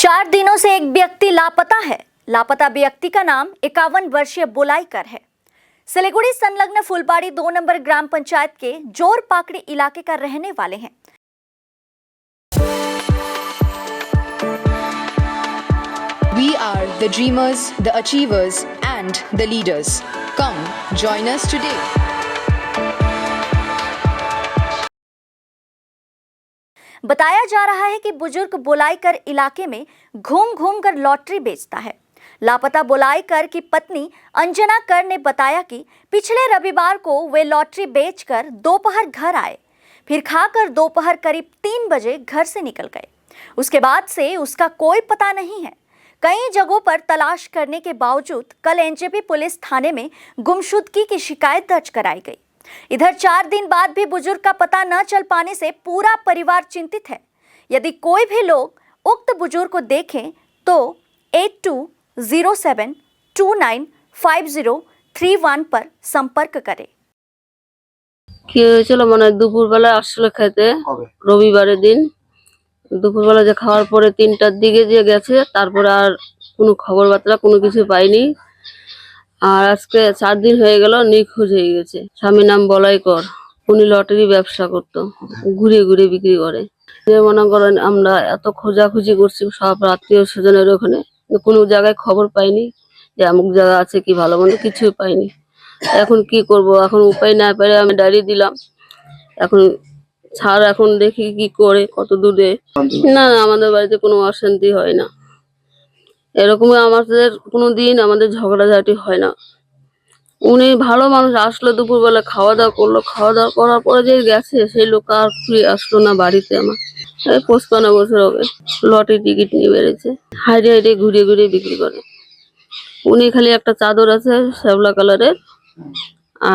4 दिनों से एक व्यक्ति लापता है। लापता व्यक्ति का नाम 51 वर्षीय बुलाईकर है। सिलीगुड़ी संलग्न फुलबाड़ी 2 नंबर ग्राम पंचायत के जोर पाकड़ी इलाके का रहने वाले हैं। We are the dreamers, the achievers and the leaders. Come join us today. बताया जा रहा है कि बुजुर्ग बुलाईकर इलाके में घूम घूम कर लॉटरी बेचता है। लापता बुलाईकर की पत्नी अंजना कर ने बताया कि पिछले रविवार को वे लॉटरी बेचकर दोपहर घर आए, फिर खाकर दोपहर करीब 3 बजे घर से निकल गए। उसके बाद से उसका कोई पता नहीं है। कई जगहों पर तलाश करने के बावजूद कल एनजेपी पुलिस थाने में गुमशुदगी की शिकायत दर्ज कराई गई। इधर 4 दिन बाद भी बुजुर्ग का पता न चल पाने से पूरा परिवार चिंतित है। यदि कोई भी लोग उक्त बुजुर्ग को देखें तो 8207295031 पर संपर्क करें। কি হয়েছিল মানে দুপুরবেলা আসলে খেতে রবিবারের দিন দুপুরবেলা যে খাওয়ার পরে 3টার দিকে যে গেছে, তারপরে আর কোনো খবর বার্তা কোনো কিছু পাইনি। আর আজকে 4 দিন হয়ে গেল নিখোঁজ হয়ে গেছে। স্বামীর নাম বলাইকর, উনি লটারি ব্যবসা করতো, ঘুরে ঘুরে বিক্রি করে। যে মনে করেন আমরা এত খোঁজাখুঁজি করছি সব আত্মীয় স্বজনের ওখানে, কোনো জায়গায় খবর পাইনি যে অমুক জায়গা আছে কি ভালো মন্দ কিছুই পাইনি। এখন কি করব, এখন উপায় না পেরে আমি ডায়েরি দিলাম। এখন স্যার এখন দেখি কি করে, কত দূরে। না না, আমাদের বাড়িতে কোনো অশান্তি হয় না, এরকমই আমাদের কোনোদিন আমাদের ঝগড়াঝাটি হয় না। উনি ভালো মানুষ, আসলো দুপুরবেলা খাওয়া দাওয়া করলো, খাওয়া দাওয়া করার পরে যে গেছে সেই লোক আর ফিরে আসলো না বাড়িতে। আমার 55 বছর হবে, লটারি টিকিট নিয়ে বেড়েছে, হাইডে হাইডে ঘুরে ঘুরে বিক্রি করে। উনি খালি একটা চাদর আছে শ্যাওলা কালারের,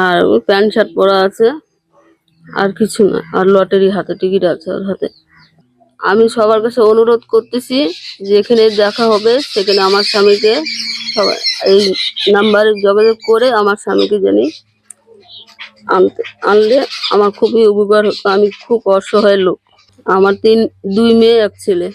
আর ওই প্যান্ট শার্ট পরা আছে, আর কিছু না। আর লটারি হাতে টিকিট আছে ওর হাতে। আমি সবার কাছে অনুরোধ করতেছি যেখানে দেখা হবে সেখানে আমার স্বামীকে সবাই এই নাম্বারে যোগাযোগ করে আমার স্বামীকে জানি আনলে আমার খুবই উপকার হতো। আমি খুব অসহায় লোক, আমার 2 মেয়ে 1 ছেলে।